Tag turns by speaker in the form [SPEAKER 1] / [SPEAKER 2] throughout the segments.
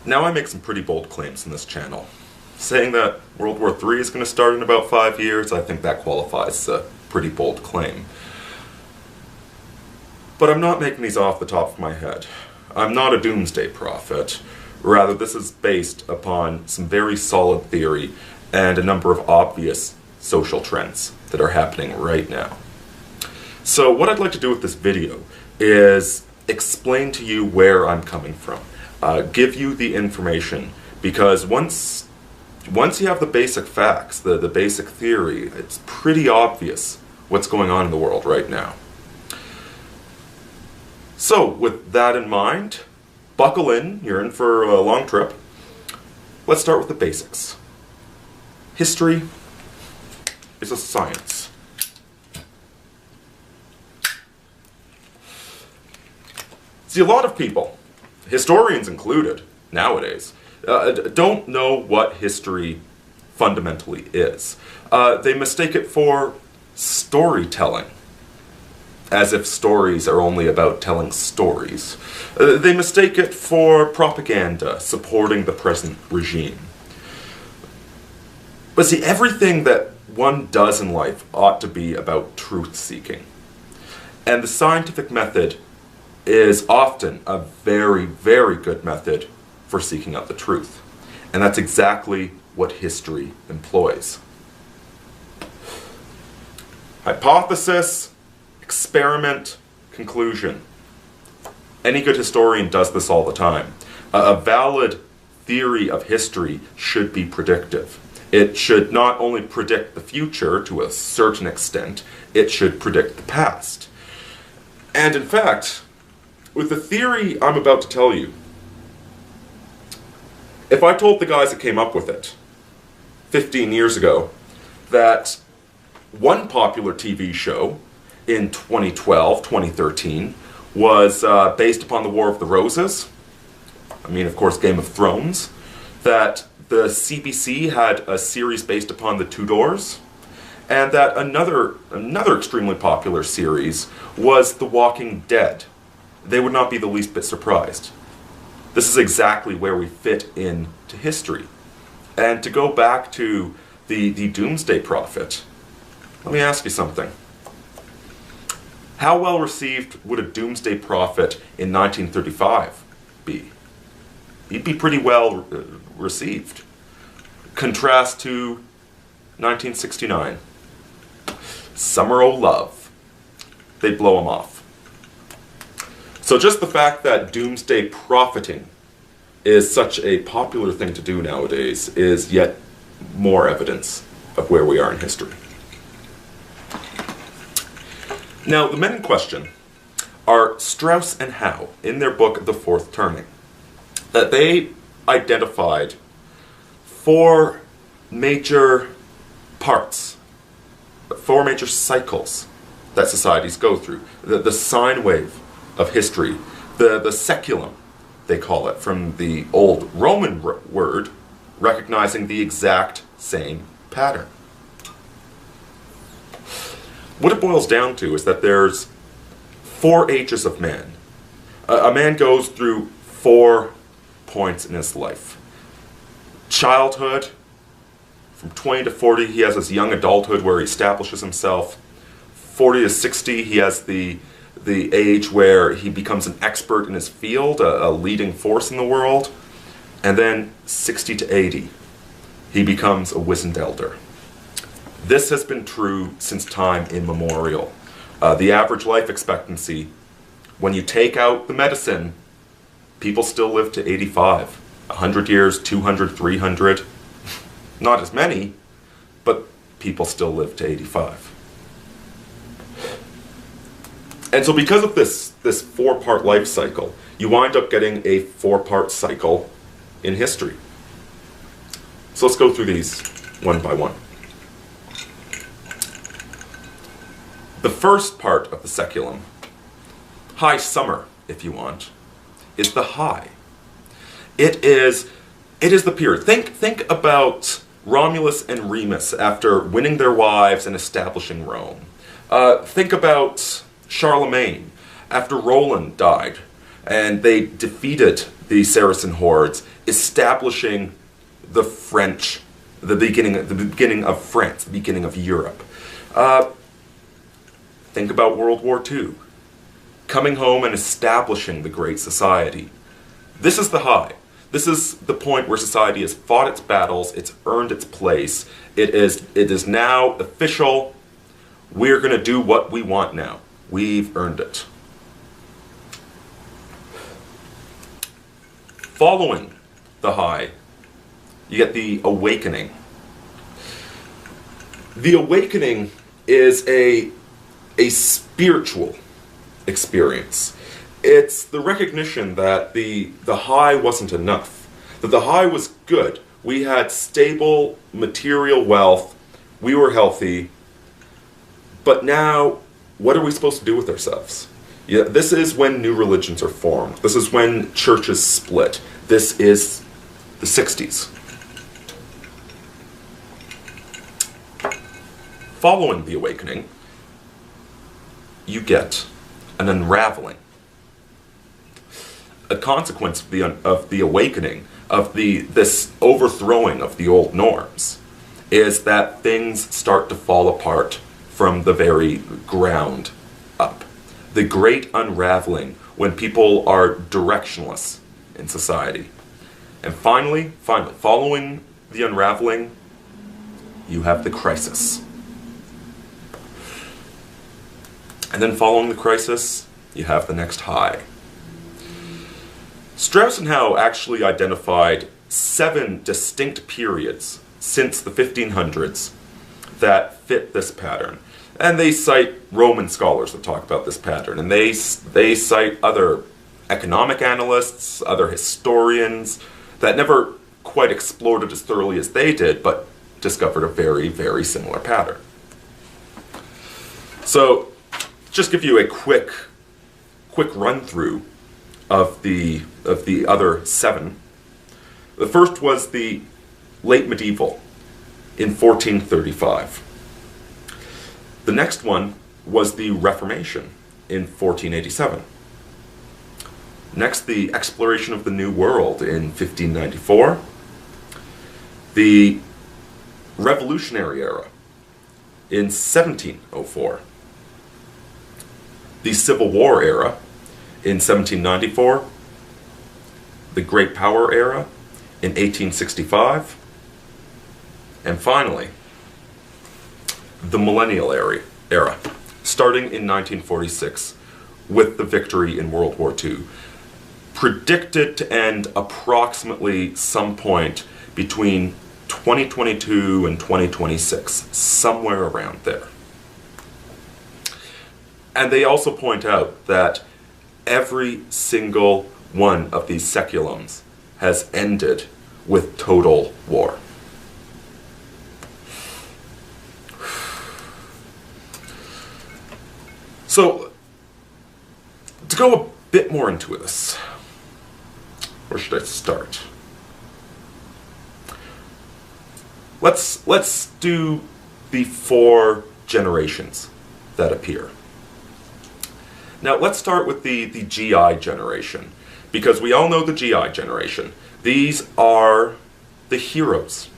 [SPEAKER 1] Now I make some pretty bold claims in this channel. Saying that World War III is going to start in about 5 years, I think that qualifies as a pretty bold claim. But I'm not making these off the top of my head. I'm not a doomsday prophet. Rather, this is based upon some very solid theory and a number of obvious social trends that are happening right now. So what I'd like to do with this video is explain to you where I'm coming from. Give you the information, because once you have the basic facts, the basic theory, it's pretty obvious what's going on in the world right now. So, with that in mind, buckle in, you're in for a long trip. Let's start with the basics. History is a science. See, a lot of people, historians included, nowadays, don't know what history fundamentally is. They mistake it for storytelling, as if stories are only about telling stories. They mistake it for propaganda supporting the present regime. But see, everything that one does in life ought to be about truth-seeking. And the scientific method is often a very, very good method for seeking out the truth. And that's exactly what history employs. Hypothesis, experiment, conclusion. Any good historian does this all the time. A valid theory of history should be predictive. It should not only predict the future to a certain extent, it should predict the past. And in fact, with the theory I'm about to tell you, if I told the guys that came up with it 15 years ago that one popular TV show in 2012, 2013, was based upon the War of the Roses, I mean, of course, Game of Thrones, that the CBC had a series based upon the Tudors, and that another extremely popular series was The Walking Dead, they would not be the least bit surprised. This is exactly where we fit into history. And to go back to the doomsday prophet, let me ask you something. How well received would a doomsday prophet in 1935 be? He'd be pretty well received. Contrast to 1969. Summer O' Love. They'd blow him off. So just the fact that doomsday profiting is such a popular thing to do nowadays is yet more evidence of where we are in history. Now, the men in question are Strauss and Howe in their book, The Fourth Turning. That they identified 4 major parts, 4 major cycles that societies go through. The sine wave of history, the seculum, they call it, from the old Roman word, recognizing the exact same pattern. What it boils down to is that there's 4 ages of man. A man goes through 4 points in his life. Childhood, from 20 to 40, he has his young adulthood where he establishes himself. 40 to 60, he has the age where he becomes an expert in his field, a leading force in the world. And then 60 to 80, he becomes a wizened elder. This has been true since time immemorial. The average life expectancy, when you take out the medicine, people still live to 85. 100 years, 200, 300. Not as many, but people still live to 85. And so because of this 4-part life cycle, you wind up getting a 4-part cycle in history. So let's go through these one by one. The first part of the seculum, high summer, if you want, is the high. It is the period. Think about Romulus and Remus after winning their wives and establishing Rome. Think about Charlemagne after Roland died and they defeated the Saracen hordes, establishing the French, the beginning of France, the beginning of Europe. Think about World War II. Coming home and establishing the Great Society. This is the high. This is the point where society has fought its battles, it's earned its place, it is now official, we're going to do what we want now. We've earned it. Following the high, you get the awakening. The awakening is a spiritual experience. It's the recognition that the high wasn't enough, that the high was good. We had stable material wealth, we were healthy, but now what are we supposed to do with ourselves? Yeah, this is when new religions are formed. This is when churches split. This is the 60s. Following the awakening, you get an unraveling. A consequence of the awakening, of this overthrowing of the old norms, is that things start to fall apart from the very ground up. The great unraveling when people are directionless in society. And finally, following the unraveling, you have the crisis. And then following the crisis, you have the next high. Strauss and Howe actually identified 7 distinct periods since the 1500s that fit this pattern. And they cite Roman scholars that talk about this pattern. And they cite other economic analysts, other historians that never quite explored it as thoroughly as they did, but discovered a very, very similar pattern. So, just give you a quick run through of the other 7. The first was the late medieval in 1435. The next one was the Reformation in 1487. Next, the exploration of the New World in 1594. The Revolutionary Era in 1704. The Civil War Era in 1794. The Great Power Era in 1865. And finally, the Millennial Era, starting in 1946 with the victory in World War II, predicted to end approximately some point between 2022 and 2026, somewhere around there. And they also point out that every single one of these seculums has ended with total war. So, to go a bit more into this, where should I start? Let's do the 4 generations that appear. Now let's start with the GI generation, because we all know the GI generation. These are the heroes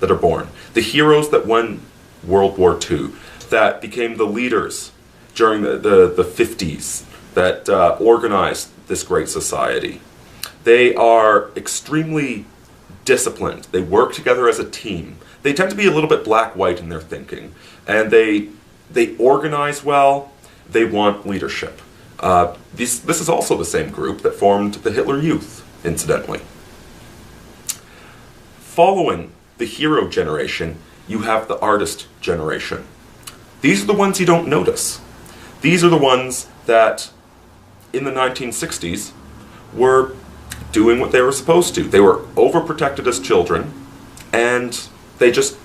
[SPEAKER 1] that are born, the heroes that won World War II, that became the leaders during the 50s, that organized this great society. They are extremely disciplined. They work together as a team. They tend to be a little bit black-white in their thinking, and they organize well. They want leadership. This is also the same group that formed the Hitler Youth, incidentally. Following the hero generation, you have the artist generation. These are the ones you don't notice. These are the ones that, in the 1960s, were doing what they were supposed to. They were overprotected as children, and they just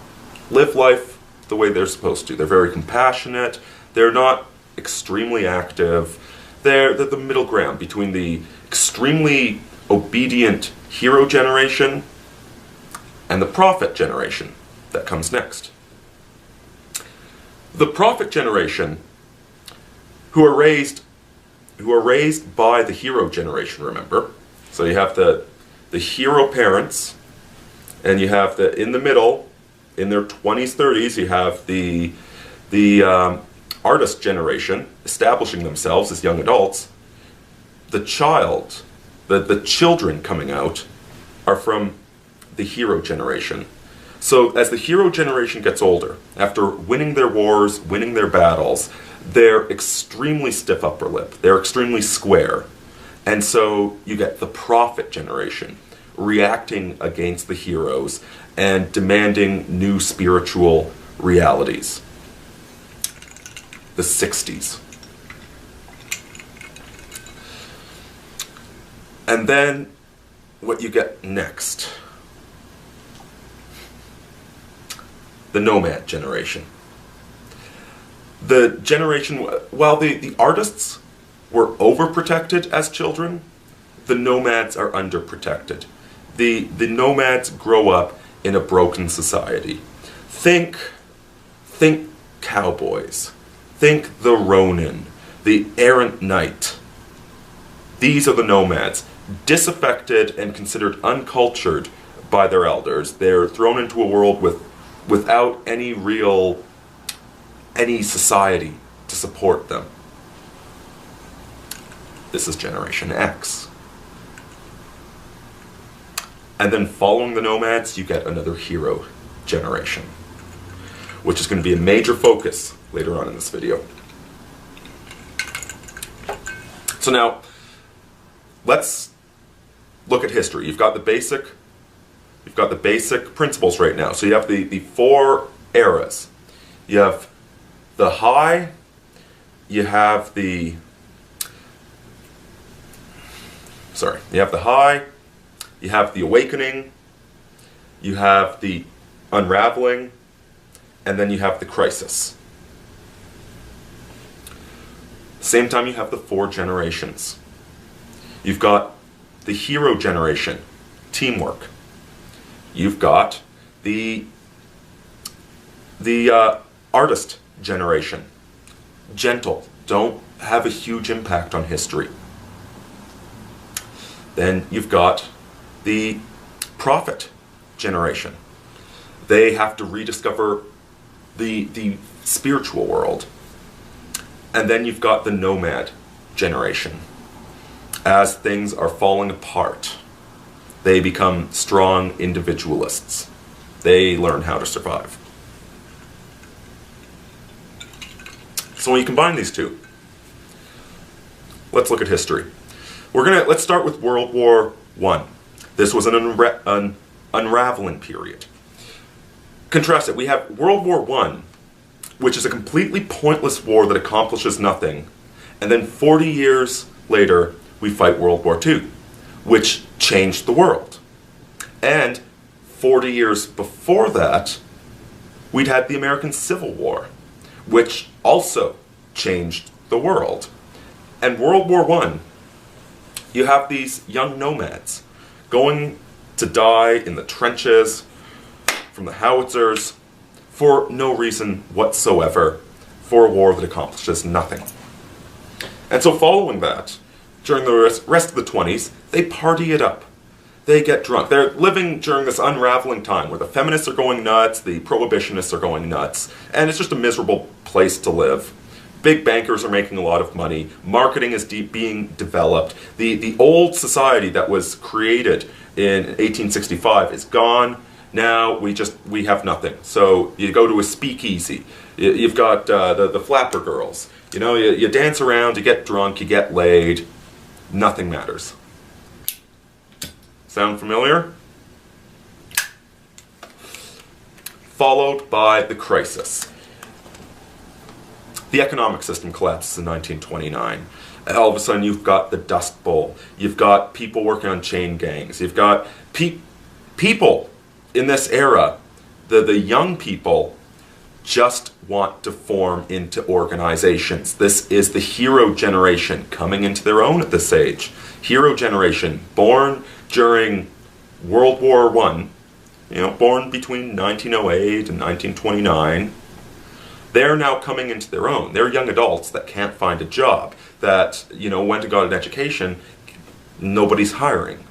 [SPEAKER 1] live life the way they're supposed to. They're very compassionate. They're not extremely active. They're the middle ground between the extremely obedient hero generation and the prophet generation that comes next. The prophet generation, who are raised who are raised by the hero generation, remember? So you have the hero parents, and you have in the middle, in their 20s, 30s, you have the artist generation establishing themselves as young adults. The children coming out are from the hero generation. So as the hero generation gets older, after winning their wars, winning their battles, they're extremely stiff upper lip. They're extremely square. And so you get the prophet generation reacting against the heroes and demanding new spiritual realities. The 60s. And then what you get next, the nomad generation. The generation, while the artists were overprotected as children, the nomads are underprotected. The nomads grow up in a broken society. Think cowboys. Think the Ronin, the errant knight. These are the nomads, disaffected and considered uncultured by their elders. They're thrown into a world without any society to support them. This is Generation X. And then following the nomads, you get another hero generation, which is going to be a major focus later on in this video. So now, let's look at history. You've got the basic principles right now. So you have the four eras. You have the high, you have the awakening, you have the unraveling, and then you have the crisis. Same time you have the four generations. You've got the hero generation, teamwork. You've got the artist generation, gentle, don't have a huge impact on history. Then you've got the prophet generation. They have to rediscover the spiritual world. And then you've got the nomad generation. As things are falling apart, they become strong individualists. They learn how to survive. So when you combine these two, let's look at history. Let's start with World War I. This was an unraveling period. Contrast it. We have World War I, which is a completely pointless war that accomplishes nothing, and then 40 years later, we fight World War II, which changed the world. And 40 years before that, we'd had the American Civil War, which also changed the world. And World War I, you have these young nomads going to die in the trenches from the howitzers for no reason whatsoever, for a war that accomplishes nothing. And so following that, during the rest of the 20s, they party it up. They get drunk. They're living during this unraveling time where the feminists are going nuts, the prohibitionists are going nuts, and it's just a miserable place to live. Big bankers are making a lot of money. Marketing is being developed. The old society that was created in 1865 is gone. Now we have nothing. So you go to a speakeasy. You've got the flapper girls. You know, you dance around, you get drunk, you get laid. Nothing matters. Sound familiar? Followed by the crisis. The economic system collapses in 1929. All of a sudden you've got the Dust Bowl. You've got people working on chain gangs. You've got people in this era, the young people just want to form into organizations. This is the hero generation coming into their own at this age. Hero generation, born during World War I, born between 1908 and 1929. They're now coming into their own. They're young adults that can't find a job, that, went and got an education, nobody's hiring.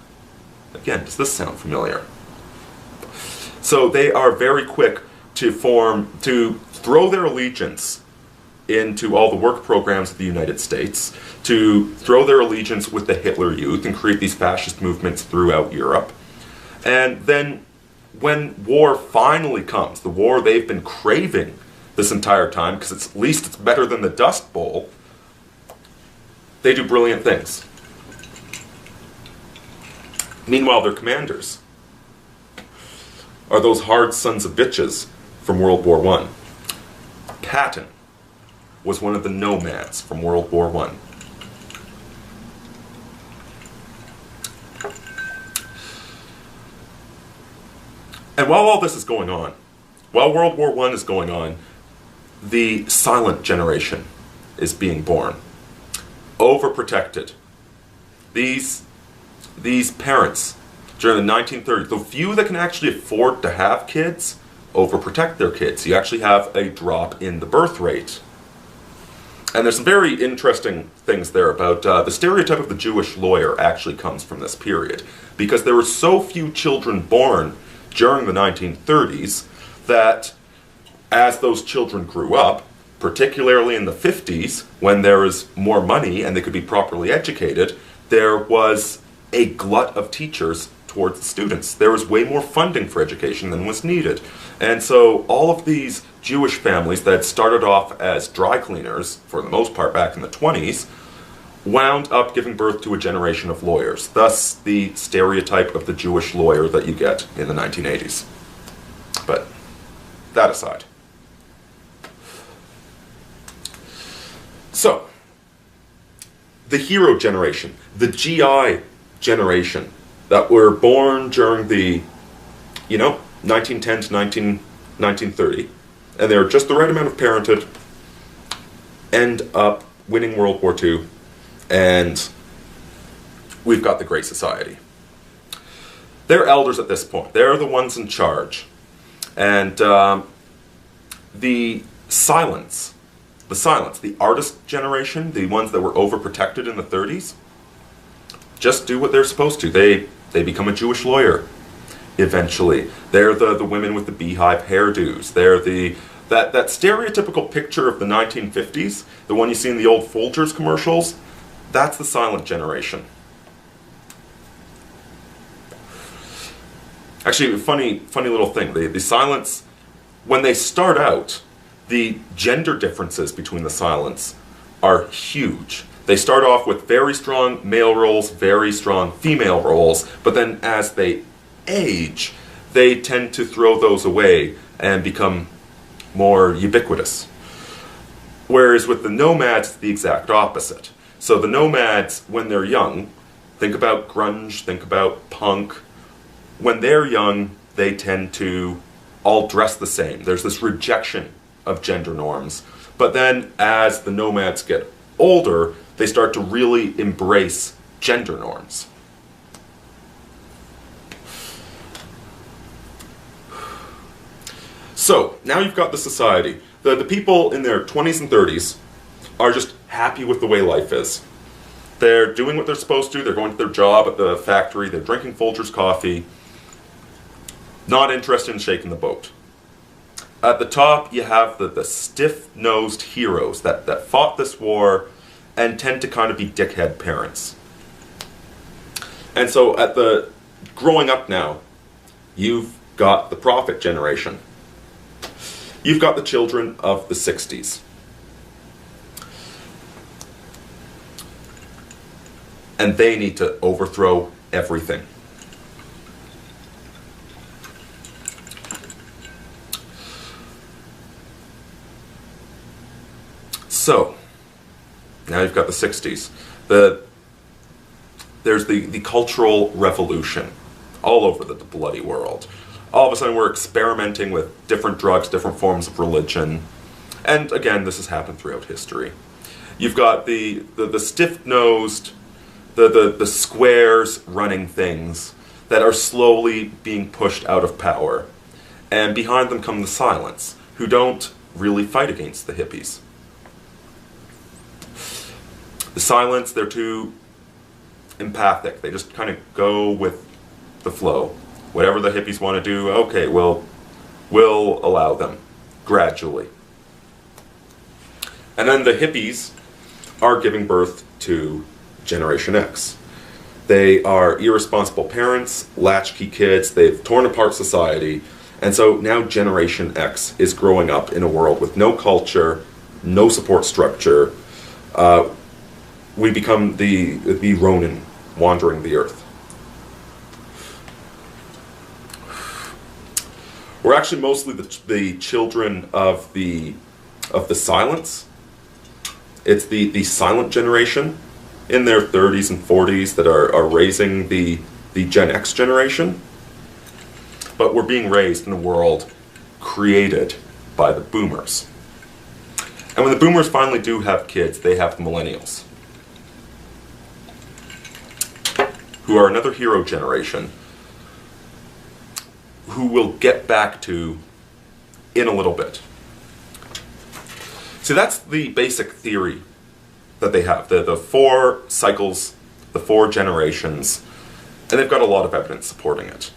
[SPEAKER 1] Again, does this sound familiar? So they are very quick to throw their allegiance into all the work programs of the United States, to throw their allegiance with the Hitler Youth and create these fascist movements throughout Europe. And then when war finally comes, the war they've been craving this entire time, because at least it's better than the Dust Bowl, they do brilliant things. Meanwhile, their commanders are those hard sons of bitches from World War I. Patton was one of the nomads from World War I. And while all this is going on, while World War I is going on, the silent generation is being born. Overprotected. These parents during the 1930s, the few that can actually afford to have kids, overprotect their kids. You actually have a drop in the birth rate. And there's some very interesting things there about the stereotype of the Jewish lawyer actually comes from this period, because there were so few children born during the 1930s that as those children grew up, particularly in the 50s, when there was more money and they could be properly educated, there was a glut of teachers towards the students. There was way more funding for education than was needed. And so all of these Jewish families that had started off as dry cleaners, for the most part back in the 20s, wound up giving birth to a generation of lawyers. Thus, the stereotype of the Jewish lawyer that you get in the 1980s. But that aside. So, the hero generation, the GI generation that were born during the, 1910 to 1930, and they're just the right amount of parented, end up winning World War II, and we've got the Great Society. They're elders at this point. They're the ones in charge. And the silence, the artist generation, the ones that were overprotected in the 30s, just do what they're supposed to. They become a Jewish lawyer eventually. They're the women with the beehive hairdos. They're that stereotypical picture of the 1950s, the one you see in the old Folgers commercials. That's the silent generation. Actually, a funny little thing. The silents, when they start out, the gender differences between the silents are huge. They start off with very strong male roles, very strong female roles, but then as they age, they tend to throw those away and become more ubiquitous. Whereas with the nomads, it's the exact opposite. So the nomads, when they're young, think about grunge, think about punk. When they're young, they tend to all dress the same. There's this rejection of gender norms. But then as the nomads get older, they start to really embrace gender norms. So, now you've got the society. The people in their 20s and 30s are just happy with the way life is. They're doing what they're supposed to, they're going to their job at the factory, they're drinking Folgers coffee, not interested in shaking the boat. At the top, you have the stiff-nosed heroes that fought this war and tend to kind of be dickhead parents. And so at the growing up now, you've got the prophet generation. You've got the children of the 60s. And they need to overthrow everything. So, now you've got the 60s. There's the cultural revolution all over the bloody world. All of a sudden we're experimenting with different drugs, different forms of religion. And again, this has happened throughout history. You've got the stiff-nosed, the squares running things that are slowly being pushed out of power. And behind them come the silents, who don't really fight against the hippies. The silents, they're too empathic. They just kind of go with the flow. Whatever the hippies want to do, okay, we'll allow them gradually. And then the hippies are giving birth to Generation X. They are irresponsible parents, latchkey kids, they've torn apart society, and so now Generation X is growing up in a world with no culture, no support structure. We become the Ronin wandering the earth. We're actually mostly the children of the silents. It's the silent generation in their 30s and 40s that are raising the Gen X generation. But we're being raised in a world created by the boomers. And when the boomers finally do have kids, they have the millennials, who are another hero generation, who we'll get back to in a little bit. So that's the basic theory that they have, the 4 cycles, the 4 generations, and they've got a lot of evidence supporting it.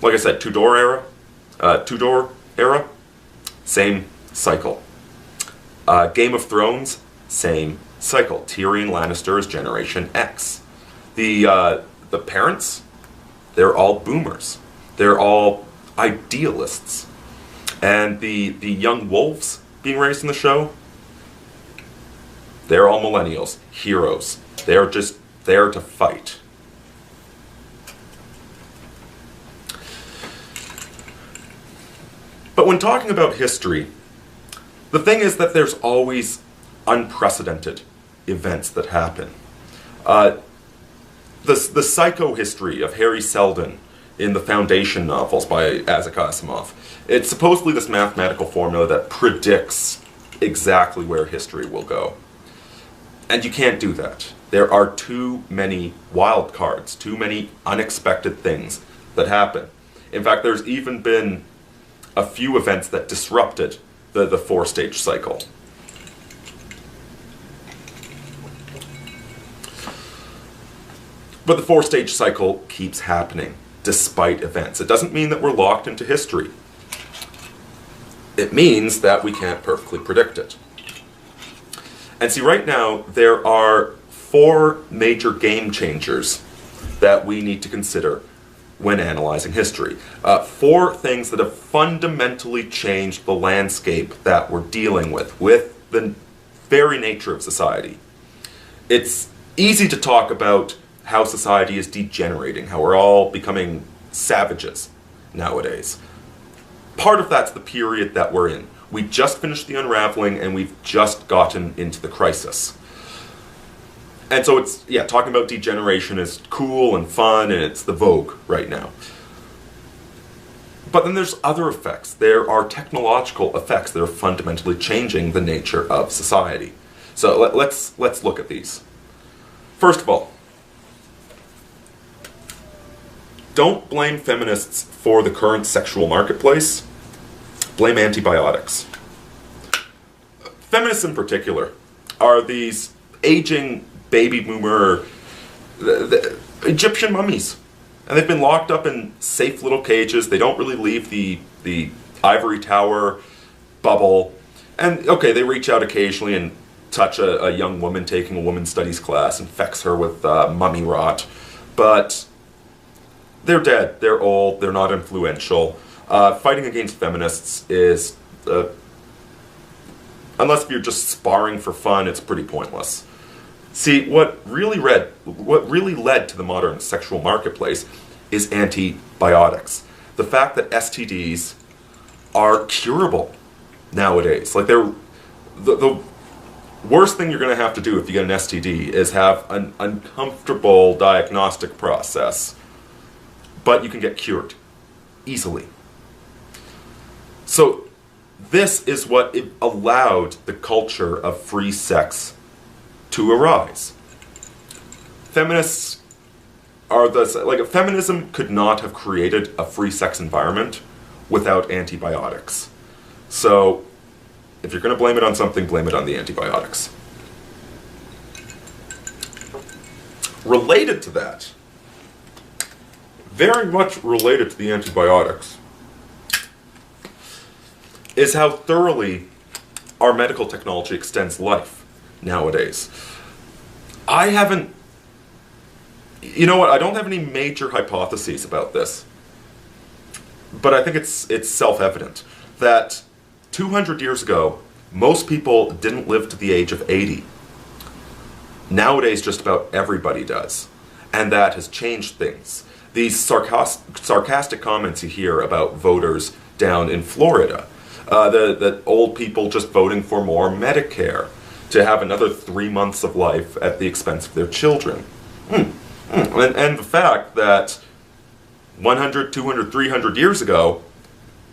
[SPEAKER 1] Like I said, Tudor era, same cycle. Game of Thrones, same cycle. Tyrion Lannister is Generation X. The parents, they're all boomers. They're all idealists. And the young wolves being raised in the show, they're all millennials, heroes. They're just there to fight. But when talking about history, the thing is that there's always unprecedented events that happen. The psychohistory of Harry Seldon in the Foundation novels by Isaac Asimov, it's supposedly this mathematical formula that predicts exactly where history will go. And you can't do that. There are too many wild cards, too many unexpected things that happen. In fact, there's even been a few events that disrupted the 4-stage cycle. But the 4-stage cycle keeps happening despite events. It doesn't mean that we're locked into history. It means that we can't perfectly predict it. And see, right now, there are 4 major game changers that we need to consider when analyzing history. 4 things that have fundamentally changed the landscape that we're dealing with the very nature of society. It's easy to talk about how society is degenerating, how we're all becoming savages nowadays. Part of that's the period that we're in. We just finished the unraveling and we've just gotten into the crisis. And so it's, talking about degeneration is cool and fun and it's the vogue right now. But then there's other effects. There are technological effects that are fundamentally changing the nature of society. So let's look at these. First of all, don't blame feminists for the current sexual marketplace. Blame antibiotics. Feminists in particular are these aging baby boomer the Egyptian mummies. And they've been locked up in safe little cages. They don't really leave the ivory tower bubble. And okay, they reach out occasionally and touch a young woman taking a women's studies class, infects her with mummy rot. But they're dead, they're old, they're not influential. Fighting against feminists is, unless you're just sparring for fun, it's pretty pointless. See, what really led to the modern sexual marketplace is antibiotics. The fact that STDs are curable nowadays. Like, they're the worst thing you're going to have to do if you get an STD is have an uncomfortable diagnostic process, but you can get cured easily. So this is what allowed the culture of free sex to arise. Feminists are feminism could not have created a free sex environment without antibiotics. So, if you're going to blame it on something, blame it on the antibiotics. Related to that, very much related to the antibiotics, is how thoroughly our medical technology extends life nowadays. I don't have any major hypotheses about this, but I think it's self-evident that 200 years ago, most people didn't live to the age of 80. Nowadays, just about everybody does, and that has changed things. These sarcastic comments you hear about voters down in Florida, the old people just voting for more Medicare to have another 3 months of life at the expense of their children. And the fact that 100, 200, 300 years ago,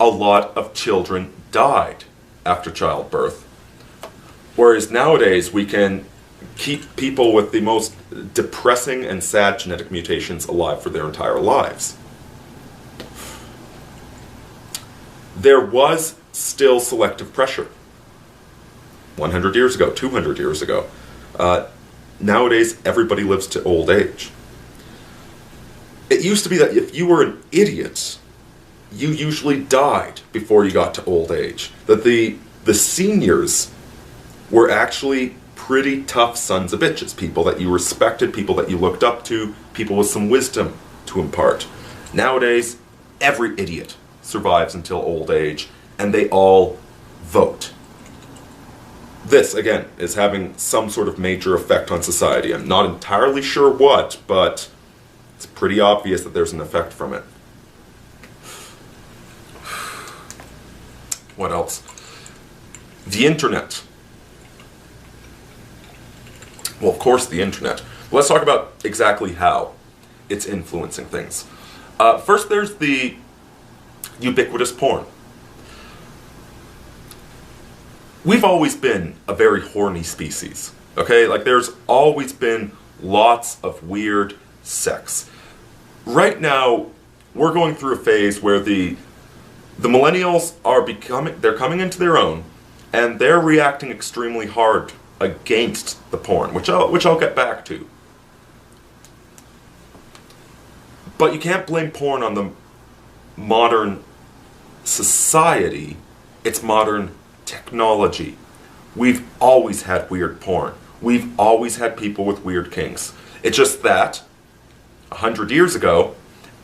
[SPEAKER 1] a lot of children died after childbirth. Whereas nowadays we can keep people with the most depressing and sad genetic mutations alive for their entire lives. There was still selective pressure 100 years ago, 200 years ago. Nowadays, everybody lives to old age. It used to be that if you were an idiot, you usually died before you got to old age. That the seniors were actually pretty tough sons of bitches, people that you respected, people that you looked up to, people with some wisdom to impart. Nowadays, every idiot survives until old age, and they all vote. This, again, is having some sort of major effect on society. I'm not entirely sure what, but it's pretty obvious that there's an effect from it. What else? The internet. Well, of course, the internet. Let's talk about exactly how it's influencing things. First, there's the ubiquitous porn. We've always been a very horny species, okay? Like, there's always been lots of weird sex. Right now, we're going through a phase where the millennials they're coming into their own, and they're reacting extremely hard against the porn, which I'll get back to. But you can't blame porn on the modern society. It's modern technology. We've always had weird porn. We've always had people with weird kinks. It's just that 100 years ago,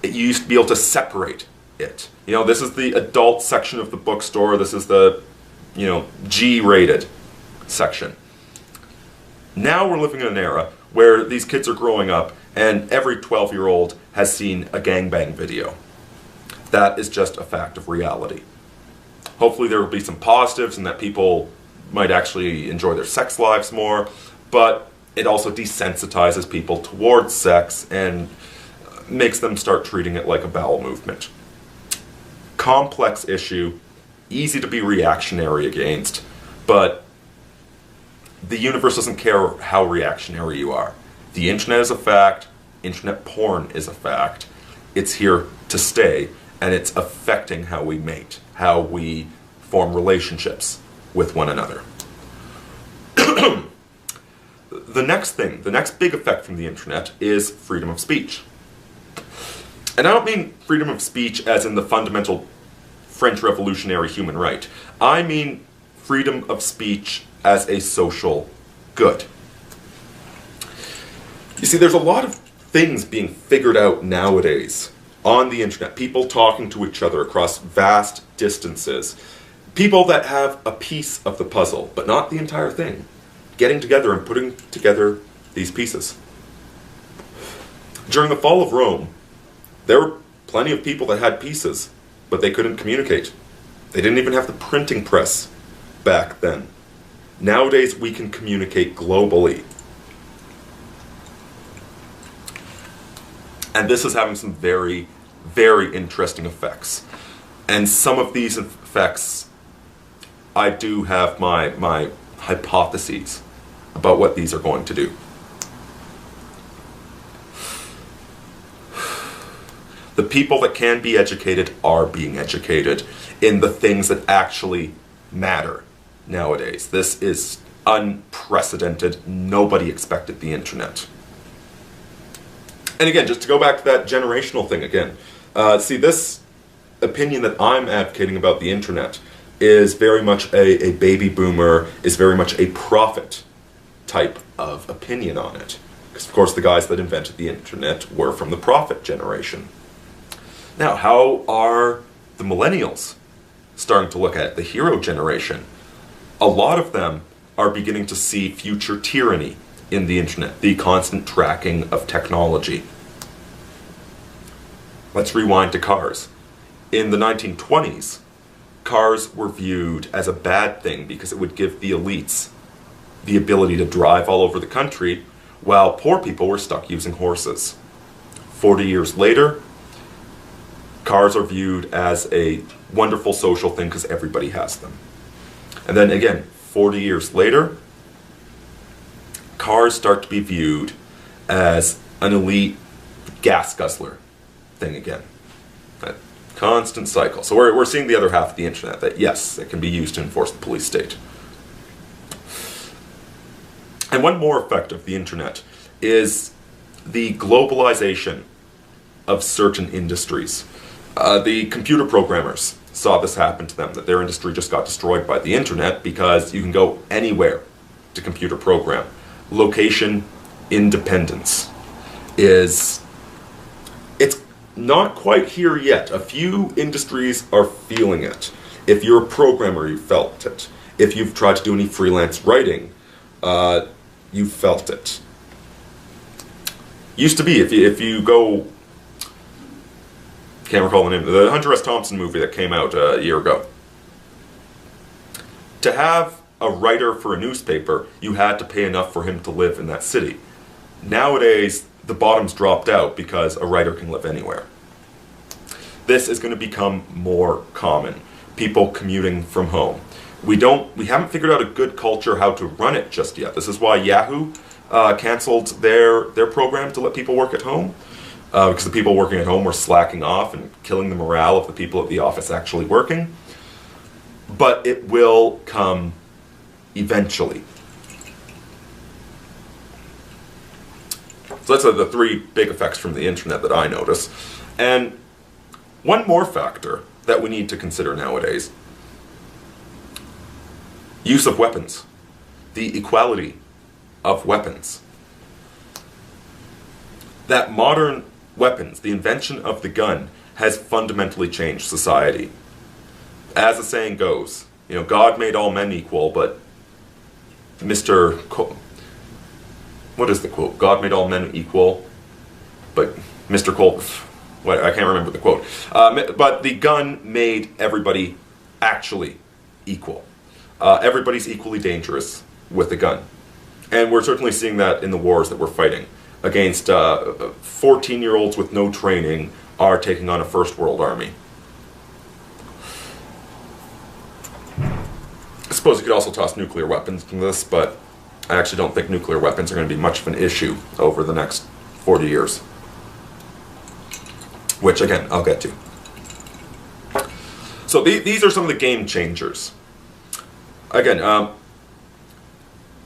[SPEAKER 1] you used to be able to separate it. You know, this is the adult section of the bookstore. This is the, G-rated section. Now we're living in an era where these kids are growing up and every 12-year-old has seen a gangbang video. That is just a fact of reality. Hopefully there will be some positives and that people might actually enjoy their sex lives more, but it also desensitizes people towards sex and makes them start treating it like a bowel movement. Complex issue, easy to be reactionary against, but the universe doesn't care how reactionary you are. The internet is a fact, internet porn is a fact, it's here to stay, and it's affecting how we mate, how we form relationships with one another. The next big effect from the internet is freedom of speech. And I don't mean freedom of speech as in the fundamental French revolutionary human right. I mean freedom of speech as a social good. You see, there's a lot of things being figured out nowadays on the internet. People talking to each other across vast distances. People that have a piece of the puzzle, but not the entire thing. Getting together and putting together these pieces. During the fall of Rome, there were plenty of people that had pieces, but they couldn't communicate. They didn't even have the printing press back then. Nowadays, we can communicate globally. And this is having some very, very interesting effects. And some of these effects, I do have my hypotheses about what these are going to do. The people that can be educated are being educated in the things that actually matter nowadays. This is unprecedented. Nobody expected the internet. And again, just to go back to that generational thing again, see, this opinion that I'm advocating about the internet is very much a baby boomer, is very much a prophet type of opinion on it. Because of course the guys that invented the internet were from the prophet generation. Now, how are the millennials starting to look at it, the hero generation? A lot of them are beginning to see future tyranny in the internet, the constant tracking of technology. Let's rewind to cars. In the 1920s, cars were viewed as a bad thing because it would give the elites the ability to drive all over the country, while poor people were stuck using horses. 40 years later, cars are viewed as a wonderful social thing because everybody has them. And then again, 40 years later, cars start to be viewed as an elite gas guzzler thing again. That constant cycle. So we're seeing the other half of the internet, that yes, it can be used to enforce the police state. And one more effect of the internet is the globalization of certain industries. The computer programmers saw this happen to them, that their industry just got destroyed by the internet because you can go anywhere to computer program. Location independence it's not quite here yet. A few industries are feeling it. If you're a programmer, you felt it. If you've tried to do any freelance writing, you felt it. Used to be, if you go, can't recall the name, the Hunter S. Thompson movie that came out a year ago. To have a writer for a newspaper, you had to pay enough for him to live in that city. Nowadays, the bottom's dropped out because a writer can live anywhere. This is going to become more common. People commuting from home. We haven't figured out a good culture how to run it just yet. This is why Yahoo canceled their program to let people work at home. Because the people working at home were slacking off and killing the morale of the people at the office actually working. But it will come eventually. So that's the three big effects from the internet that I notice. And one more factor that we need to consider nowadays: use of weapons. The equality of weapons. That modern weapons, the invention of the gun, has fundamentally changed society. As the saying goes, God made all men equal, but what is the quote? God made all men equal, but Mr. Cole, I can't remember the quote. But the gun made everybody actually equal. Everybody's equally dangerous with a gun. And we're certainly seeing that in the wars that we're fighting. Against 14-year-olds with no training are taking on a first world army. I suppose you could also toss nuclear weapons into this, but I actually don't think nuclear weapons are going to be much of an issue over the next 40 years. Which, again, I'll get to. So these are some of the game changers. Again,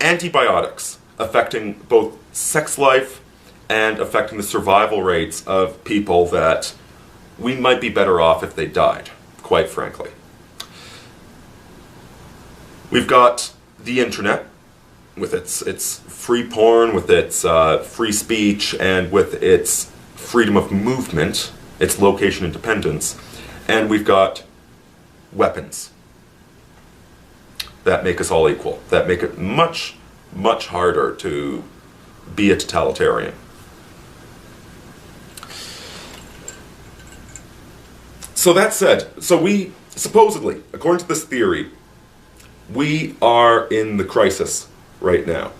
[SPEAKER 1] antibiotics affecting both sex life and affecting the survival rates of people that we might be better off if they died, quite frankly. We've got the internet with its free porn, with its free speech, and with its freedom of movement, its location independence, and we've got weapons that make us all equal, that make it much, much harder to be a totalitarian. So that said, we supposedly, according to this theory, we are in the crisis right now.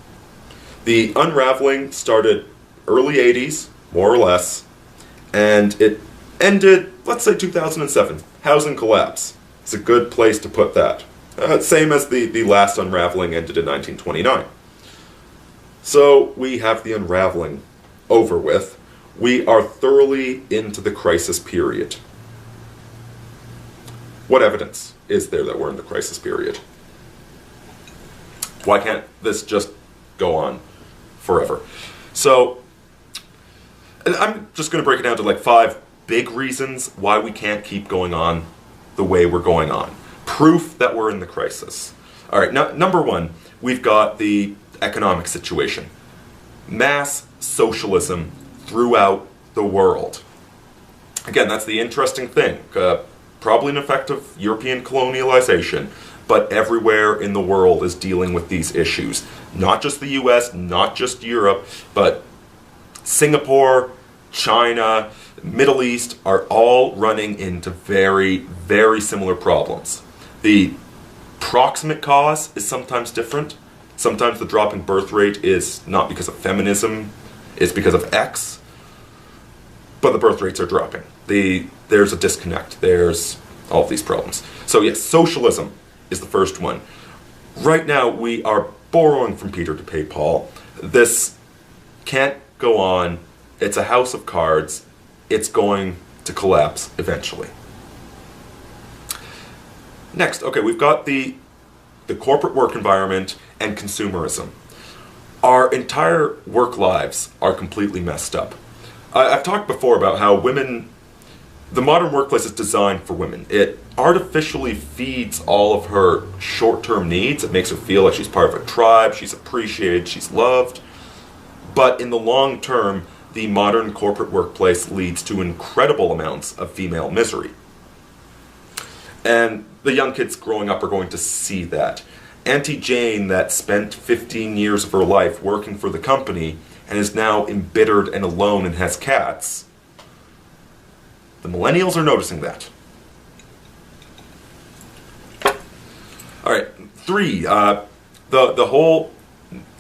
[SPEAKER 1] The unraveling started early 80s, more or less, and it ended, let's say 2007. Housing collapse. It's a good place to put that. Same as the last unraveling ended in 1929. So we have the unraveling over with. We are thoroughly into the crisis period. What evidence is there that we're in the crisis period? Why can't this just go on forever? So, and I'm just going to break it down to like 5 big reasons why we can't keep going on the way we're going on. Proof that we're in the crisis. All right, now, number 1, we've got the economic situation. Mass socialism throughout the world. Again, that's the interesting thing. Probably an effect of European colonialization, but everywhere in the world is dealing with these issues. Not just the US, not just Europe, but Singapore, China, Middle East are all running into very, very similar problems. The proximate cause is sometimes different. Sometimes the drop in birth rate is not because of feminism, it's because of X, but the birth rates are dropping. There's a disconnect, there's all of these problems. So yes, socialism is the first one. Right now we are borrowing from Peter to pay Paul. This can't go on. It's a house of cards. It's going to collapse eventually. Next, okay, we've got the corporate work environment and consumerism. Our entire work lives are completely messed up. I've talked before about how the modern workplace is designed for women. It artificially feeds all of her short-term needs. It makes her feel like she's part of a tribe, she's appreciated, she's loved. But in the long term, the modern corporate workplace leads to incredible amounts of female misery. And the young kids growing up are going to see that. Auntie Jane, that spent 15 years of her life working for the company and is now embittered and alone and has cats, the millennials are noticing that. All right, 3, the whole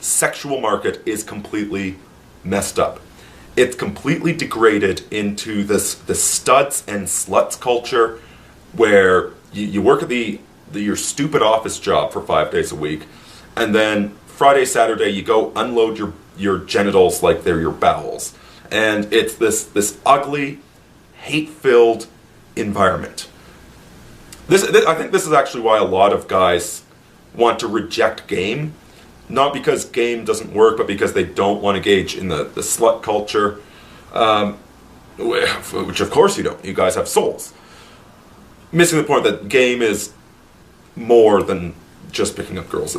[SPEAKER 1] sexual market is completely messed up. It's completely degraded into this studs and sluts culture where you work at your stupid office job for 5 days a week, and then Friday, Saturday, you go unload your genitals like they're your bowels. And it's this ugly, hate-filled environment. I think this is actually why a lot of guys want to reject game. Not because game doesn't work, but because they don't want to engage in the slut culture. Which of course you don't. You guys have souls. Missing the point that game is more than just picking up girls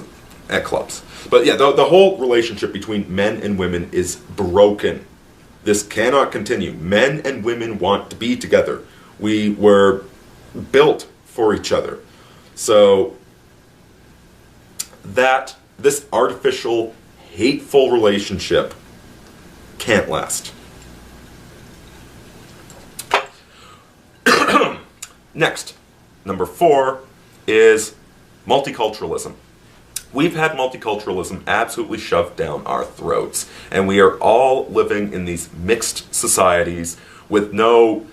[SPEAKER 1] at clubs. But yeah, the whole relationship between men and women is broken. This cannot continue. Men and women want to be together. We were built for each other. So this artificial, hateful relationship can't last. Next, number 4 is multiculturalism. We've had multiculturalism absolutely shoved down our throats, and we are all living in these mixed societies with no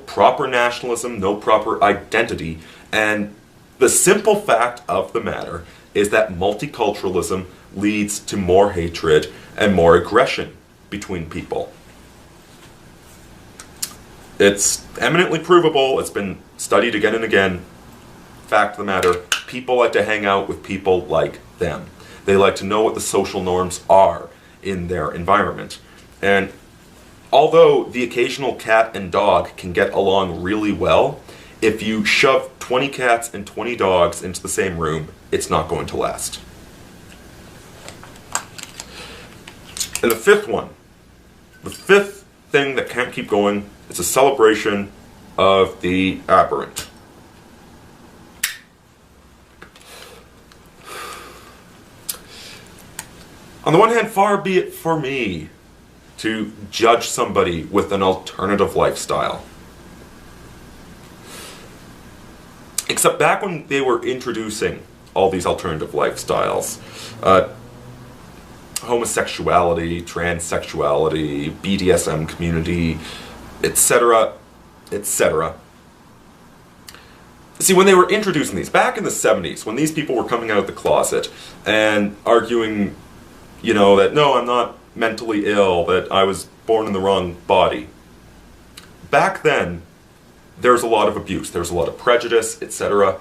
[SPEAKER 1] proper nationalism, no proper identity, and the simple fact of the matter is that multiculturalism leads to more hatred and more aggression between people. It's eminently provable, it's been studied again and again. Fact of the matter, people like to hang out with people like them. They like to know what the social norms are in their environment. And although the occasional cat and dog can get along really well, if you shove 20 cats and 20 dogs into the same room, it's not going to last. And the 5th one, the 5th thing that can't keep going, is a celebration of the aberrant. On the one hand, far be it for me to judge somebody with an alternative lifestyle. Except back when they were introducing all these alternative lifestyles, homosexuality, transsexuality, BDSM community, etc., etc. See, when they were introducing these, back in the 70s, when these people were coming out of the closet and arguing, that no, I'm not mentally ill, that I was born in the wrong body. Back then, there's a lot of abuse, there's a lot of prejudice, etc.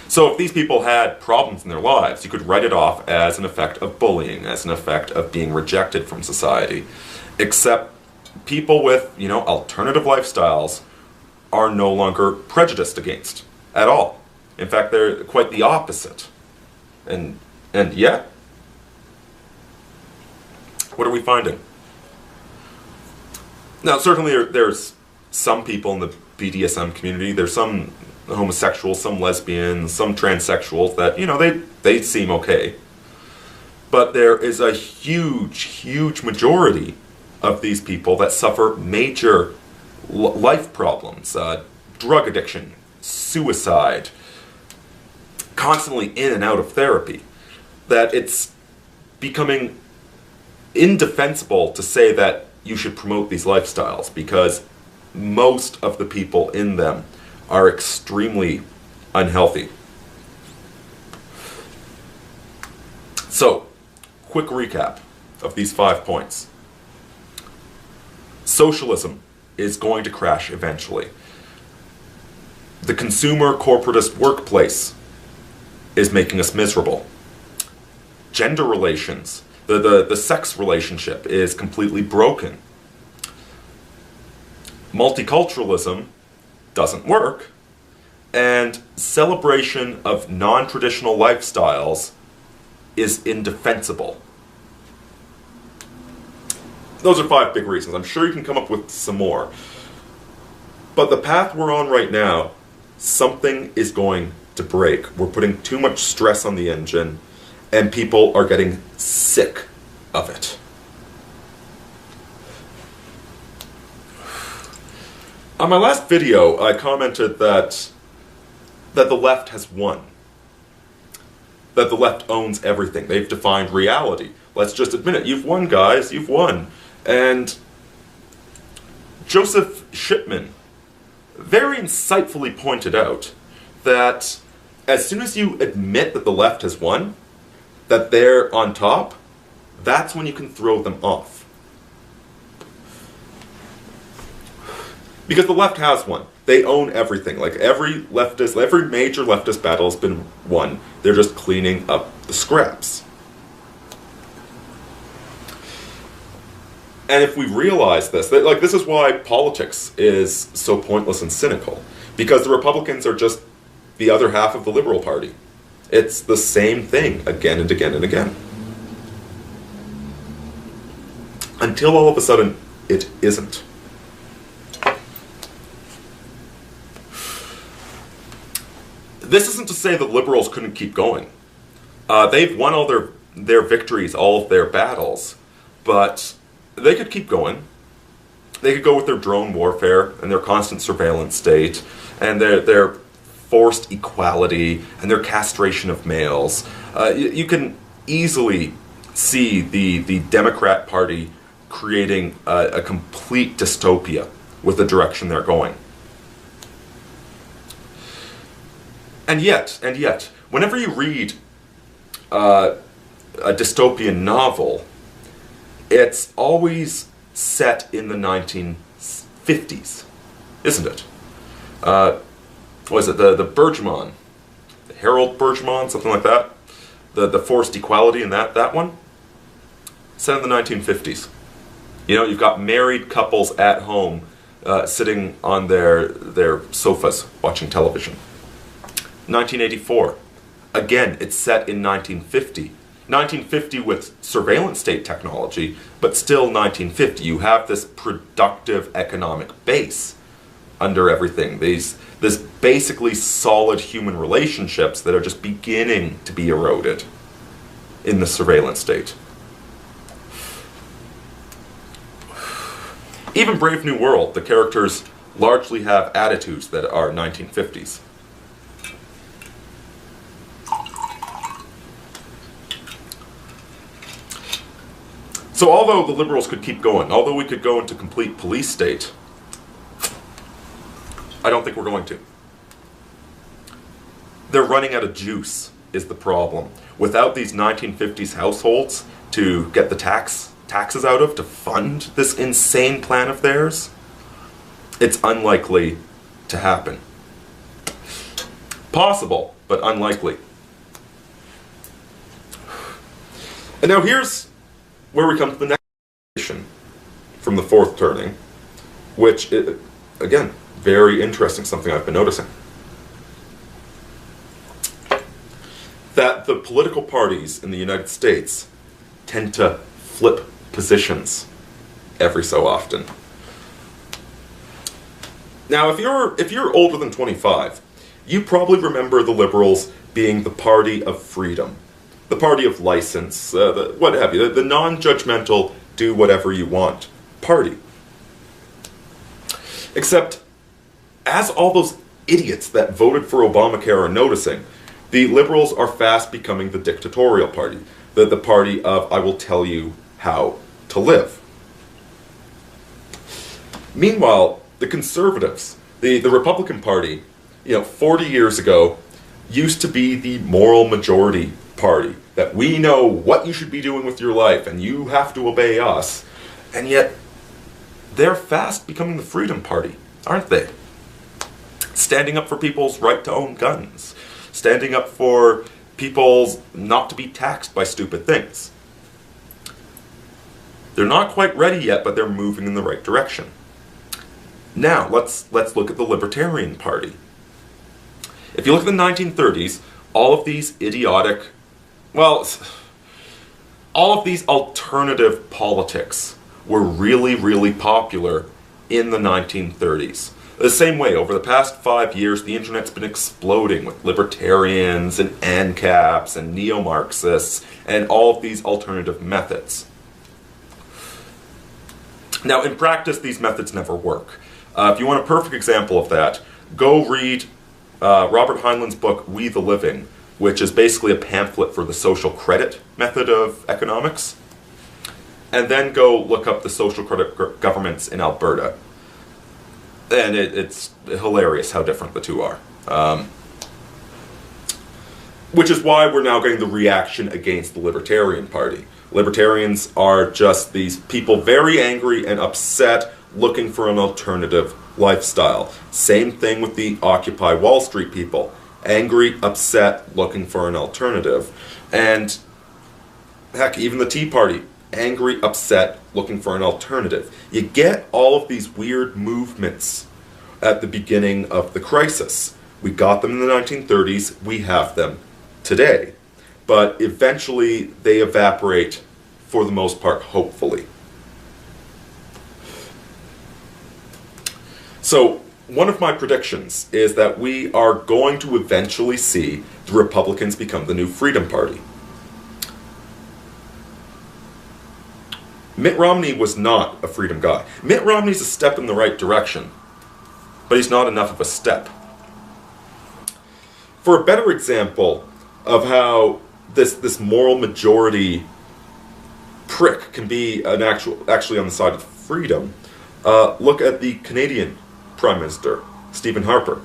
[SPEAKER 1] So if these people had problems in their lives, you could write it off as an effect of bullying, as an effect of being rejected from society. Except people with, alternative lifestyles are no longer prejudiced against at all. In fact, they're quite the opposite. And yet, what are we finding? Now, certainly there's some people in the BDSM community, there's some homosexuals, some lesbians, some transsexuals that, they seem okay. But there is a huge, huge majority of these people that suffer major life problems, drug addiction, suicide, constantly in and out of therapy, that it's becoming indefensible to say that you should promote these lifestyles because most of the people in them are extremely unhealthy. So, quick recap of these 5 points. Socialism is going to crash eventually. The consumer corporatist workplace is making us miserable. Gender relations, the sex relationship is completely broken. Multiculturalism doesn't work, and celebration of non-traditional lifestyles is indefensible. Those are 5 big reasons. I'm sure you can come up with some more. But the path we're on right now, something is going to break. We're putting too much stress on the engine, and people are getting sick of it. On my last video, I commented that the left has won. That the left owns everything. They've defined reality. Let's just admit it. You've won, guys. You've won. And Joseph Shipman very insightfully pointed out that as soon as you admit that the left has won, that they're on top, that's when you can throw them off. Because the left has won. They own everything. Like every major leftist battle has been won. They're just cleaning up the scraps. And if we realize this, this is why politics is so pointless and cynical. Because the Republicans are just the other half of the Liberal Party. It's the same thing again and again and again. Until all of a sudden, it isn't. This isn't to say that liberals couldn't keep going. They've won all their victories, all of their battles, but they could keep going. They could go with their drone warfare and their constant surveillance state and their forced equality and their castration of males. You can easily see the Democrat Party creating a complete dystopia with the direction they're going. And yet, whenever you read a dystopian novel, it's always set in the 1950s, isn't it? What is it? The Bergman, the Harold Bergman, something like that. The forced equality in that one, set in the 1950s. You've got married couples at home sitting on their sofas watching television. 1984. Again, it's set in 1950. 1950 with surveillance state technology, but still 1950. You have this productive economic base under everything. This basically solid human relationships that are just beginning to be eroded in the surveillance state. Even Brave New World, the characters largely have attitudes that are 1950s. So although the liberals could keep going, although we could go into complete police state, I don't think we're going to. They're running out of juice is the problem. Without these 1950s households to get the tax taxes out of to fund this insane plan of theirs, it's unlikely to happen. Possible, but unlikely. And now here's where we come to the next question from the fourth turning, which, again, very interesting, something I've been noticing. That the political parties in the United States tend to flip positions every so often. Now, if you're older than 25, you probably remember the Liberals being the party of freedom, the party of license, what have you, the non-judgmental, do whatever you want party. Except, as all those idiots that voted for Obamacare are noticing, the Liberals are fast becoming the dictatorial party, the party of I will tell you how to live. Meanwhile, the Conservatives, the Republican Party, 40 years ago, used to be the moral majority party, that we know what you should be doing with your life and you have to obey us. And yet, they're fast becoming the Freedom Party, aren't they? Standing up for people's right to own guns. Standing up for people not to be taxed by stupid things. They're not quite ready yet, but they're moving in the right direction. Now, let's look at the Libertarian Party. If you look at the 1930s, all of these idiotic, all of these alternative politics were really, really popular in the 1930s. The same way, over the past 5 years, the internet's been exploding with libertarians and ANCAPs and neo-Marxists and all of these alternative methods. Now, in practice, these methods never work. If you want a perfect example of that, go read Robert Heinlein's book, We the Living, which is basically a pamphlet for the social credit method of economics. And then go look up the social credit governments in Alberta. And it's hilarious how different the two are. Which is why we're now getting the reaction against the Libertarian Party. Libertarians are just these people very angry and upset, looking for an alternative lifestyle. Same thing with the Occupy Wall Street people. Angry, upset, looking for an alternative. And heck, even the Tea Party. Angry, upset, looking for an alternative. You get all of these weird movements at the beginning of the crisis. We got them in the 1930s, we have them today. But eventually they evaporate, for the most part, hopefully. So, one of my predictions is that we are going to eventually see the Republicans become the new Freedom Party. Mitt Romney was not a freedom guy. Mitt Romney's a step in the right direction, but he's not enough of a step. For a better example of how this moral majority prick can be actually on the side of freedom, look at the Canadian Prime Minister, Stephen Harper.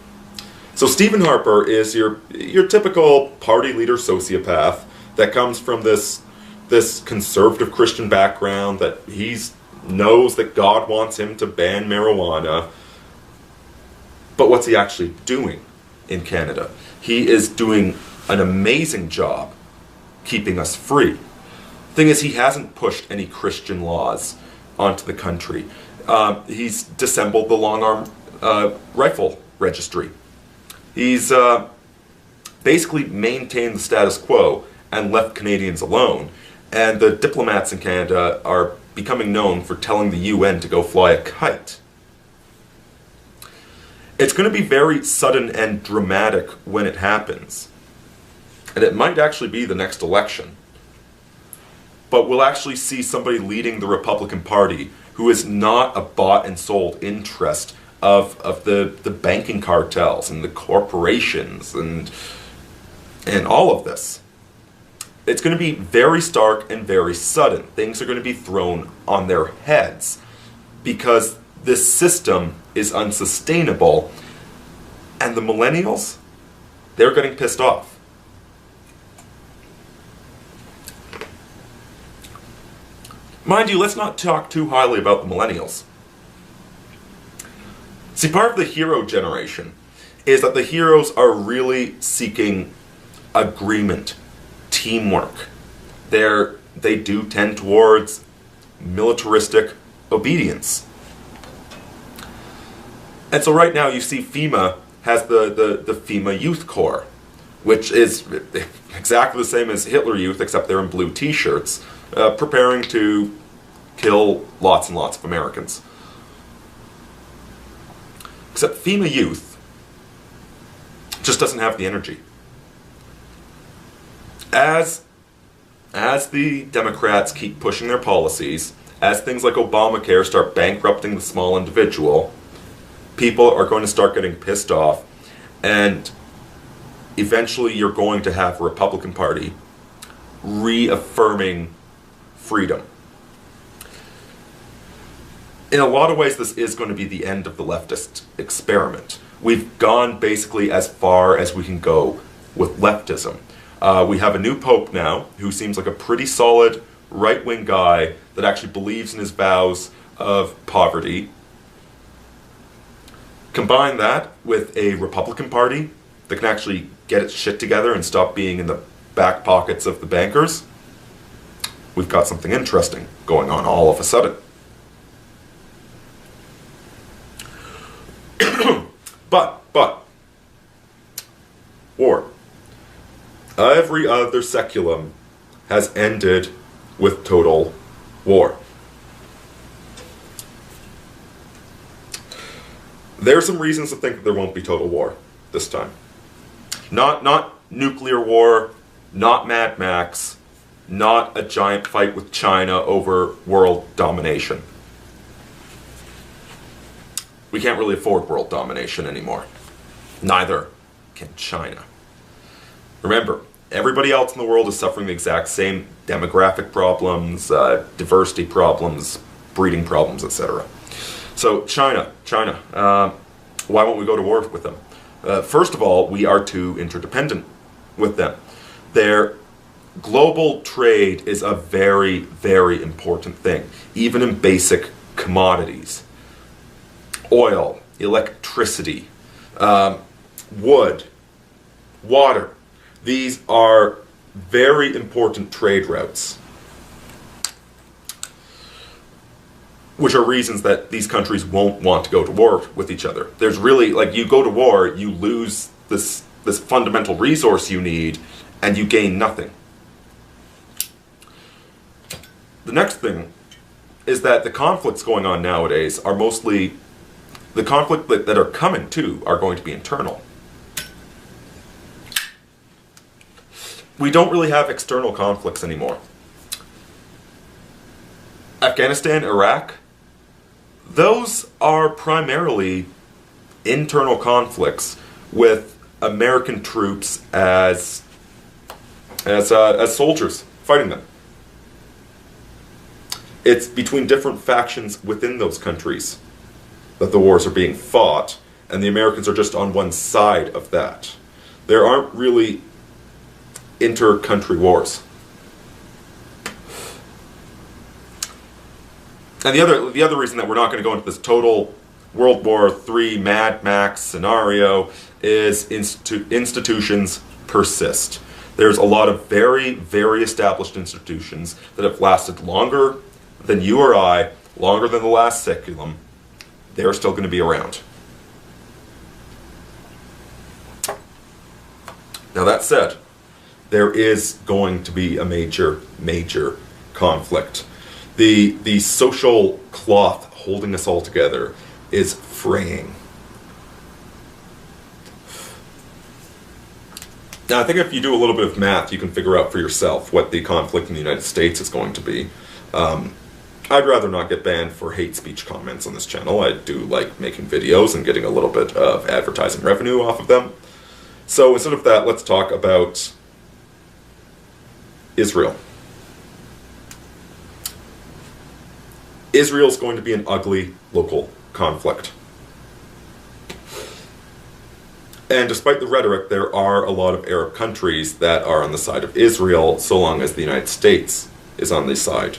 [SPEAKER 1] So Stephen Harper is your typical party leader sociopath that comes from this conservative Christian background, that he knows that God wants him to ban marijuana. But what's he actually doing in Canada? He is doing an amazing job keeping us free. Thing is, he hasn't pushed any Christian laws onto the country. He's disassembled the long-arm rifle registry. He's basically maintained the status quo and left Canadians alone. And the diplomats in Canada are becoming known for telling the UN to go fly a kite. It's going to be very sudden and dramatic when it happens. And it might actually be the next election. But we'll actually see somebody leading the Republican Party who is not a bought and sold interest of the banking cartels and the corporations and all of this. It's going to be very stark and very sudden. Things are going to be thrown on their heads because this system is unsustainable, and the millennials, they're getting pissed off. Mind you, let's not talk too highly about the millennials. See, part of the hero generation is that the heroes are really seeking agreement, teamwork. They do tend towards militaristic obedience. And so right now you see FEMA has the FEMA Youth Corps, which is exactly the same as Hitler Youth, except they're in blue t-shirts, preparing to kill lots and lots of Americans. Except FEMA Youth just doesn't have the energy. As the Democrats keep pushing their policies, as things like Obamacare start bankrupting the small individual, people are going to start getting pissed off, and eventually you're going to have a Republican Party reaffirming freedom. In a lot of ways, this is going to be the end of the leftist experiment. We've gone basically as far as we can go with leftism. We have a new pope now who seems like a pretty solid right-wing guy that actually believes in his vows of poverty. Combine that with a Republican Party that can actually get its shit together and stop being in the back pockets of the bankers, we've got something interesting going on all of a sudden. But, war. Every other seculum has ended with total war. There are some reasons to think that there won't be total war this time. Not nuclear war, not Mad Max, not a giant fight with China over world domination. We can't really afford world domination anymore. Neither can China. Remember, everybody else in the world is suffering the exact same demographic problems, diversity problems, breeding problems, etc. So China, why won't we go to war with them? First of all, we are too interdependent with them. Their global trade is a very, very important thing, even in basic commodities. Oil, electricity, wood, water. These are very important trade routes, which are reasons that these countries won't want to go to war with each other. There's really, like, you go to war, you lose this fundamental resource you need, and you gain nothing. The next thing is that the conflicts going on nowadays are mostly, the conflict that are coming too are going to be internal. We don't really have external conflicts anymore. Afghanistan, Iraq, those are primarily internal conflicts with American troops as soldiers fighting them. It's between different factions within those countries that the wars are being fought, and the Americans are just on one side of that. There aren't really inter-country wars. And the other reason that we're not going to go into this total World War III Mad Max scenario is institutions persist. There's a lot of very, very established institutions that have lasted longer than you or I, longer than the last seculum. They're still going to be around. Now that said, there is going to be a major, major conflict. The social cloth holding us all together is fraying. Now I think if you do a little bit of math, you can figure out for yourself what the conflict in the United States is going to be. I'd rather not get banned for hate speech comments on this channel. I do like making videos and getting a little bit of advertising revenue off of them. So instead of that, let's talk about Israel. Israel's going to be an ugly local conflict. And despite the rhetoric, there are a lot of Arab countries that are on the side of Israel, so long as the United States is on the side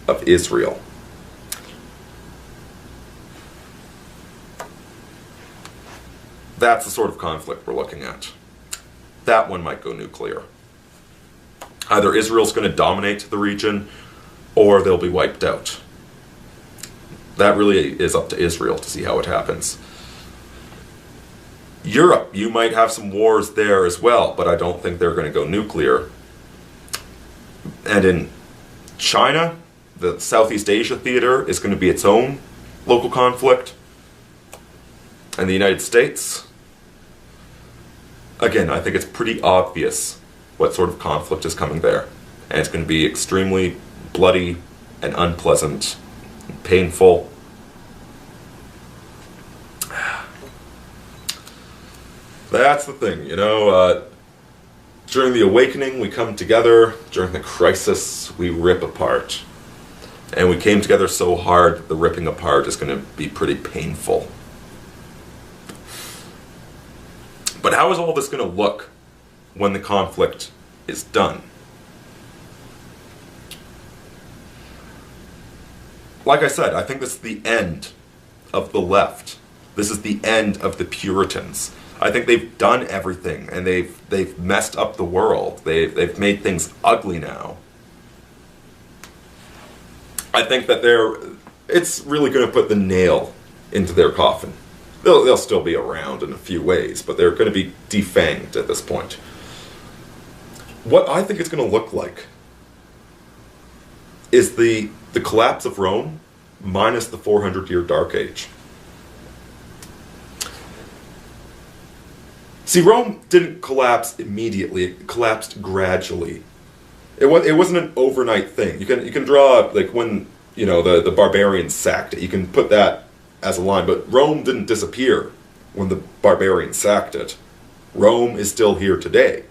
[SPEAKER 1] of Israel. That's the sort of conflict we're looking at. That one might go nuclear. Either Israel's going to dominate the region, or they'll be wiped out. That really is up to Israel to see how it happens. Europe, you might have some wars there as well, but I don't think they're going to go nuclear. And in China, the Southeast Asia theater is going to be its own local conflict. And the United States, again, I think it's pretty obvious what sort of conflict is coming there. And it's going to be extremely bloody and unpleasant and painful. That's the thing, you know, during the awakening we come together, during the crisis we rip apart. And we came together so hard that the ripping apart is going to be pretty painful. But how is all this going to look when the conflict is done? Like I said, I think this is the end of the left. This is the end of the Puritans. I think they've done everything, and they've messed up the world. They've made things ugly now. I think that it's really going to put the nail into their coffin. They'll still be around in a few ways, but they're going to be defanged at this point. What I think it's going to look like is the collapse of Rome minus the 400-year Dark Age. See, Rome didn't collapse immediately, it collapsed gradually. It wasn't an overnight thing. You can draw, like, when, you know, the barbarians sacked it, you can put that as a line, but Rome didn't disappear when the barbarians sacked it. Rome is still here today.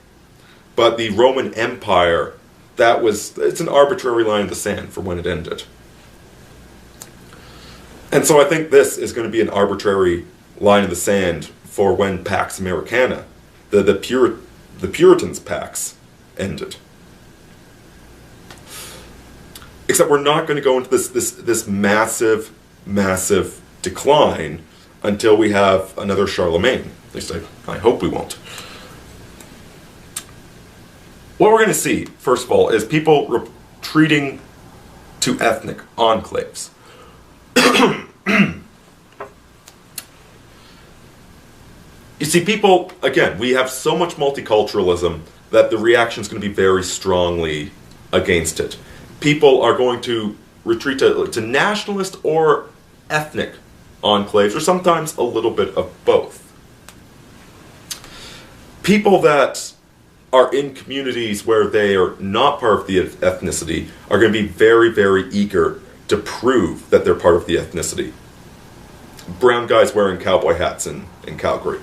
[SPEAKER 1] But the Roman Empire, it's an arbitrary line in the sand for when it ended. And so I think this is going to be an arbitrary line in the sand for when Pax Americana, the Puritans' Pax, ended. Except we're not going to go into this massive, massive decline until we have another Charlemagne. At least I hope we won't. What we're going to see, first of all, is people retreating to ethnic enclaves. You see, people, again, we have so much multiculturalism that the reaction is going to be very strongly against it. People are going to retreat to nationalist or ethnic enclaves, or sometimes a little bit of both. People that are in communities where they are not part of the ethnicity are going to be very, very eager to prove that they're part of the ethnicity. Brown guys wearing cowboy hats in Calgary.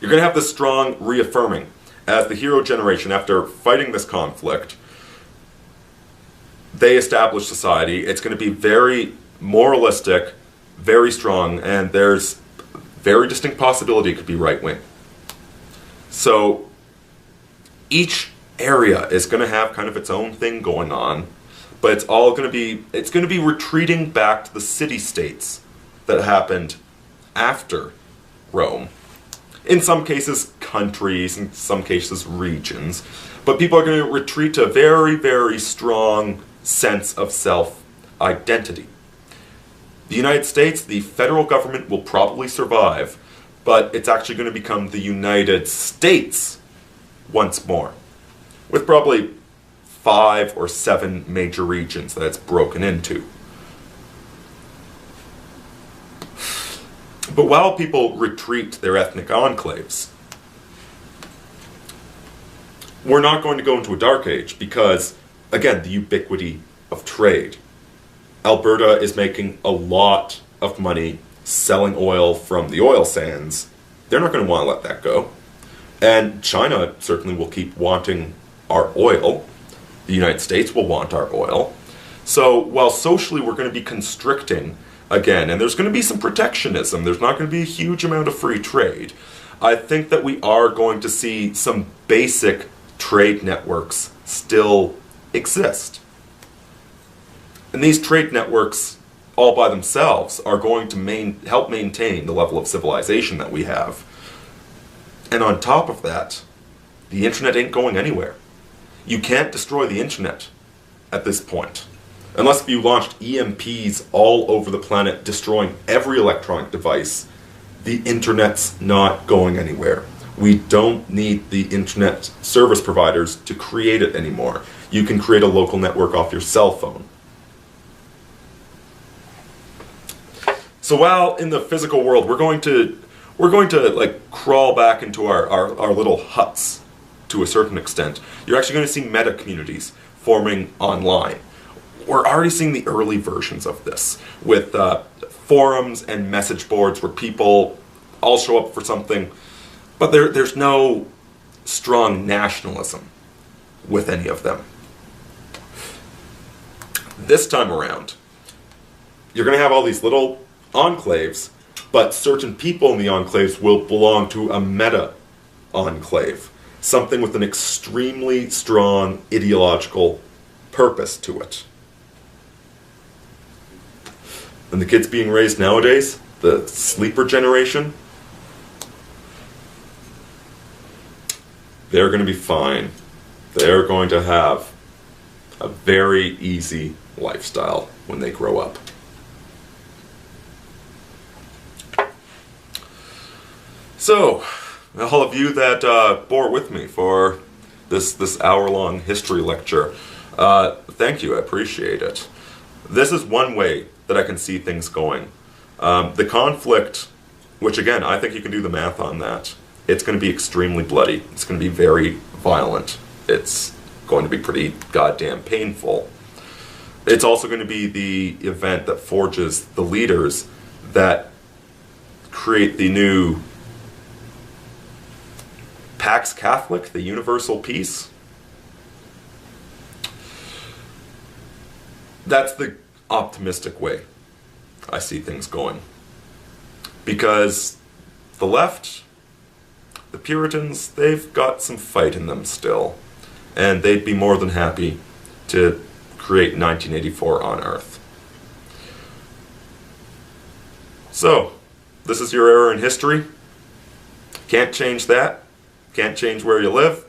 [SPEAKER 1] You're going to have this strong reaffirming as the hero generation, after fighting this conflict, they establish society. It's going to be very moralistic, very strong, and there's very distinct possibility it could be right-wing. So each area is going to have kind of its own thing going on, but it's going to be retreating back to the city-states that happened after Rome. In some cases, countries, in some cases, regions. But people are going to retreat to a very, very strong sense of self-identity. The United States, the federal government will probably survive, but it's actually going to become the United States once more, with probably 5 or 7 major regions that it's broken into. But while people retreat to their ethnic enclaves, we're not going to go into a dark age because, again, the ubiquity of trade. Alberta is making a lot of money selling oil from the oil sands. They're not going to want to let that go. And China certainly will keep wanting our oil. The United States will want our oil. So while socially we're going to be constricting, again, and there's going to be some protectionism, there's not going to be a huge amount of free trade, I think that we are going to see some basic trade networks still exist. And these trade networks, all by themselves, are going to help maintain the level of civilization that we have. And on top of that, the internet ain't going anywhere. You can't destroy the internet at this point. Unless if you launched EMPs all over the planet, destroying every electronic device, the internet's not going anywhere. We don't need the internet service providers to create it anymore. You can create a local network off your cell phone. So while in the physical world, we're going to like crawl back into our little huts to a certain extent. You're actually going to see meta communities forming online. We're already seeing the early versions of this with forums and message boards where people all show up for something, but there's no strong nationalism with any of them. This time around, you're going to have all these little enclaves, but certain people in the enclaves will belong to a meta enclave, something with an extremely strong ideological purpose to it. And the kids being raised nowadays, the sleeper generation, they're going to be fine. They're going to have a very easy lifestyle when they grow up. So, all of you that bore with me for this hour-long history lecture, thank you, I appreciate it. This is one way that I can see things going. The conflict, which again, I think you can do the math on that, it's going to be extremely bloody. It's going to be very violent. It's going to be pretty goddamn painful. It's also going to be the event that forges the leaders that create the new Pax Catholic, the universal peace. That's the optimistic way I see things going. Because the left, the Puritans, they've got some fight in them still. And they'd be more than happy to create 1984 on Earth. So, this is your error in history. Can't change that. Can't change where you live.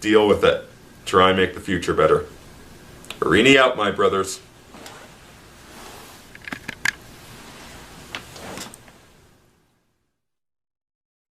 [SPEAKER 1] Deal with it. Try and make the future better. Aurini out, my brothers.